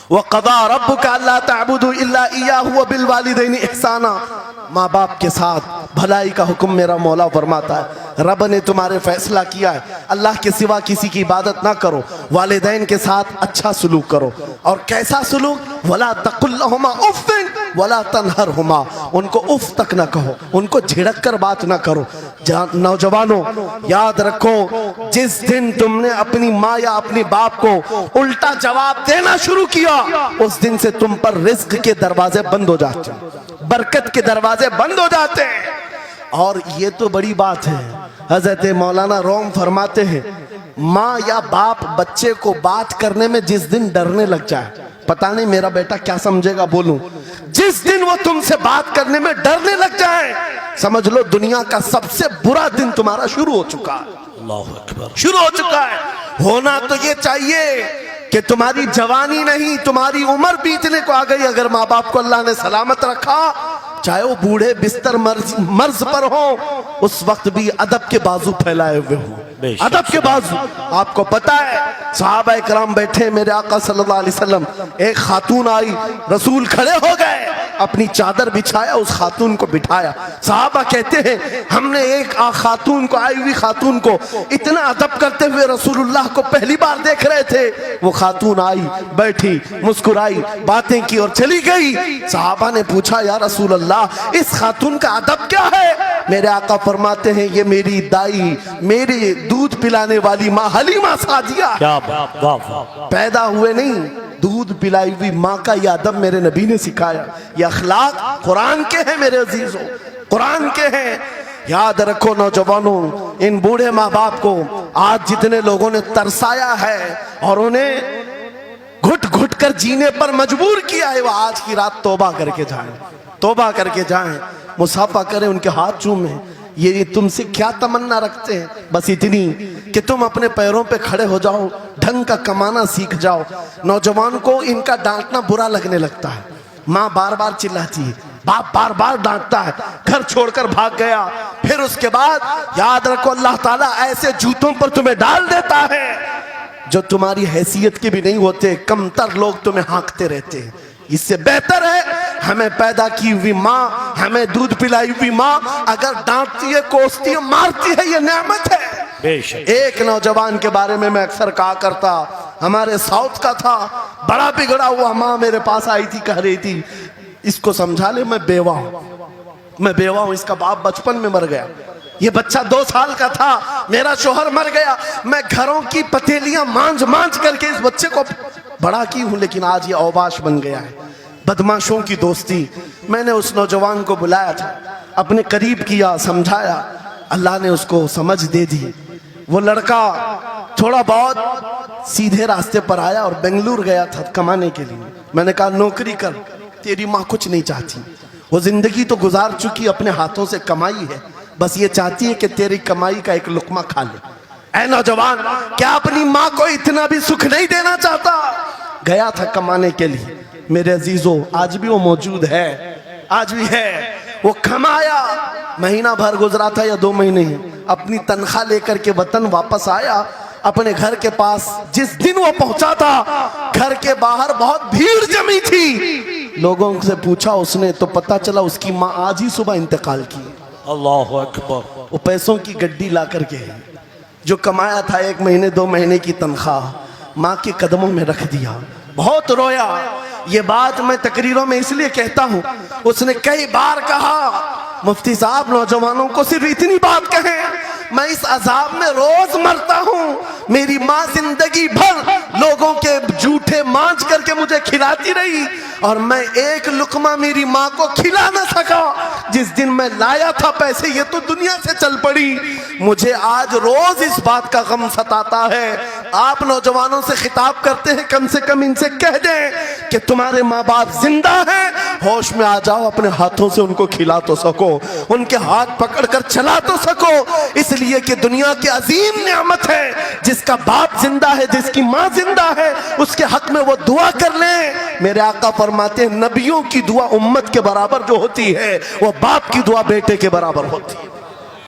وَقَضَى رَبُّكَ أَلَّا تَعْبُدُوا إِلَّا إِيَّاهُ وَبِالْوَالِدَيْنِ إِحْسَانًا۔ ماں باپ کے ساتھ بھلائی کا حکم میرا مولا فرماتا ہے۔ رب نے تمہارے فیصلہ کیا ہے اللہ کے سوا کسی کی عبادت نہ کرو، والدین کے ساتھ اچھا سلوک کرو۔ اور کیسا سلوک؟ وَلَا تَقُلْ لَهُمَا أُفٍّ وَلَا تَنْهَرْهُمَا، ان کو اف تک نہ کہو، ان کو جھڑک کر بات نہ کرو۔ نوجوانوں یاد رکھو، جس دن تم نے اپنی ماں یا اپنی باپ کو الٹا جواب دینا شروع کیا، اس دن سے تم پر رزق کے دروازے بند ہو جاتے ہیں، برکت کے دروازے بند ہو جاتے ہیں۔ اور یہ تو بڑی بات ہے، حضرت مولانا روم فرماتے ہیں ماں یا باپ بچے کو بات کرنے میں جس دن ڈرنے لگ جائے، پتہ نہیں میرا بیٹا کیا سمجھے گا بولوں، جس دن وہ تم سے بات کرنے میں ڈرنے لگ جائے، سمجھ لو دنیا کا سب سے برا دن تمہارا شروع ہو چکا ہے۔ اللہ اکبر، شروع ہو چکا ہے۔ ہونا تو یہ چاہیے کہ تمہاری جوانی نہیں، تمہاری عمر بیتنے کو آ گئی، اگر ماں باپ کو اللہ نے سلامت رکھا، چاہے وہ بوڑھے بستر مرض پر ہوں، اس وقت بھی ادب کے بازو پھیلائے ہوئے ہوں، ادب کے بازو۔ آپ کو پتا ہے صحابہ اکرام بیٹھے، میرے آقا صلی اللہ علیہ وسلم، ایک خاتون آئی، رسول کھڑے ہو گئے، اپنی چادر بچھایا، اس خاتون کو بٹھایا۔ صحابہ کہتے ہیں ہم نے ایک خاتون کو، آئی ہوئی خاتون کو اتنا ادب کرتے ہوئے رسول اللہ کو پہلی بار دیکھ رہے تھے۔ وہ خاتون آئی، بیٹھی، مسکرائی، باتیں کی اور چلی گئی۔ صحابہ نے پوچھا یا رسول اللہ اس خاتون کا ادب کیا ہے؟ میرے آقا فرماتے ہیں یہ میری دائی، میری دودھ پلانے والی ماں حلیمہ سعدیہ، پیدا ہوئے نہیں، دودھ پلائی ہوئی ماں کا یہ ادب میرے نبی نے سکھایا۔ یہ اخلاق قرآن کے ہیں میرے عزیزوں، قرآن کے ہیں۔ یاد رکھو نوجوانوں، ان بوڑھے ماں باپ کو آج جتنے لوگوں نے ترسایا ہے اور انہیں گھٹ گھٹ کر جینے پر مجبور کیا ہے، وہ آج کی رات توبہ کر کے جائیں، توبہ کر کے جائیں، مصافحہ کریں، ان کے ہاتھ چومیں۔ یہ تم سے کیا تمنا رکھتے ہیں؟ بس اتنی کہ تم اپنے پیروں پہ کھڑے ہو جاؤ، ڈھنگ کا کمانا سیکھ جاؤ۔ نوجوان کو ان کا ڈانٹنا برا لگنے لگتا ہے، ماں بار بار چلاتی ہے، باپ بار بار ڈانٹتا ہے، گھر چھوڑ کر بھاگ گیا، پھر اس کے بعد یاد رکھو اللہ تعالیٰ ایسے جوتوں پر تمہیں ڈال دیتا ہے جو تمہاری حیثیت کے بھی نہیں ہوتے، کم تر لوگ تمہیں ہانکتے رہتے ہیں۔ اس سے بہتر ہے ہمیں پیدا کی ہوئی ماں، ہمیں دودھ پلائی ہوئی ماں اگر ڈانٹتی ہے، کوستی ہے، مارتی ہے، یہ نعمت ہے۔ ایک نوجوان کے بارے میں اکثر کہا کرتا، ہمارے ساؤتھ کا تھا، بڑا بگڑا ہوا، ماں میرے پاس آئی تھی، کہہ رہی تھی اس کو سمجھا لے میں بیوہ ہوں، میں بیوہ ہوں، اس کا باپ بچپن میں مر گیا، یہ بچہ 2 سال کا تھا، میرا شوہر مر گیا، میں گھروں کی پتیلیاں مانج مانج کر کے اس بچے کو بڑا کی ہوں، لیکن آج یہ اوباش بن گیا ہے۔ بدماشوں کی دوستی۔ میں نے اس نوجوان کو بلایا تھا، اپنے قریب کیا، سمجھایا، اللہ نے اس کو سمجھ دے دی۔ وہ لڑکا تھوڑا بہت سیدھے راستے پر آیا اور بنگلور گیا تھا کمانے کے لیے۔ میں نے کہا نوکری کر، تیری ماں کچھ نہیں چاہتی، وہ زندگی تو گزار چکی، اپنے ہاتھوں سے کمائی ہے، بس یہ چاہتی ہے کہ تیری کمائی کا ایک لقمہ کھا لے۔ اے نوجوان، کیا اپنی ماں کو اتنا بھی سکھ نہیں دینا چاہتا؟ گیا تھا کمانے کے لیے۔ میرے عزیزوں آج بھی وہ موجود ہے، آج بھی ہے۔ وہ کمایا، مہینہ بھر گزرا تھا یا 2 مہینے ہی، اپنی تنخواہ لے کر کے وطن واپس آیا۔ اپنے گھر کے پاس جس دن وہ پہنچا تھا، گھر کے باہر بہت بھیڑ جمی تھی۔ لوگوں سے پوچھا اس نے تو پتا چلا اس کی ماں آج ہی صبح انتقال کی۔ اللہ اکبر۔ وہ پیسوں کی گڈی لا کر کے جو کمایا تھا 1 مہینے 2 مہینے کی تنخواہ ماں کے قدموں میں رکھ دیا۔ بہت رویا۔ یہ بات میں تقریروں میں اس لیے کہتا ہوں، اس نے کئی بار کہا مفتی صاحب نوجوانوں کو صرف اتنی بات کہیں، میں اس عذاب میں روز مرتا ہوں، میری ماں زندگی بھر لوگوں کے جھوٹے مانج کر کے مجھے کھلاتی رہی اور میں ایک لقمہ میری ماں کو کھلا نہ سکا۔ جس دن میں لایا تھا پیسے یہ تو دنیا سے چل پڑی، مجھے آج روز اس بات کا غم ستاتا ہے۔ آپ نوجوانوں سے خطاب کرتے ہیں، کم سے کم ان سے کہہ دیں کہ تمہارے ماں باپ زندہ ہیں، ہوش میں آ جاؤ، اپنے ہاتھوں سے ان کو کھلا تو سکو، ان کے ہاتھ پکڑ کر چلا تو سکو، اس لیے کہ دنیا کی عظیم نعمت ہے جس کا باپ زندہ ہے، جس کی ماں زندہ ہے، اس کے حق میں وہ دعا کر لیں۔ میرے آقا فرماتے ہیں نبیوں کی دعا امت کے برابر جو ہوتی ہے وہ باپ کی دعا بیٹے کے برابر ہوتی ہے۔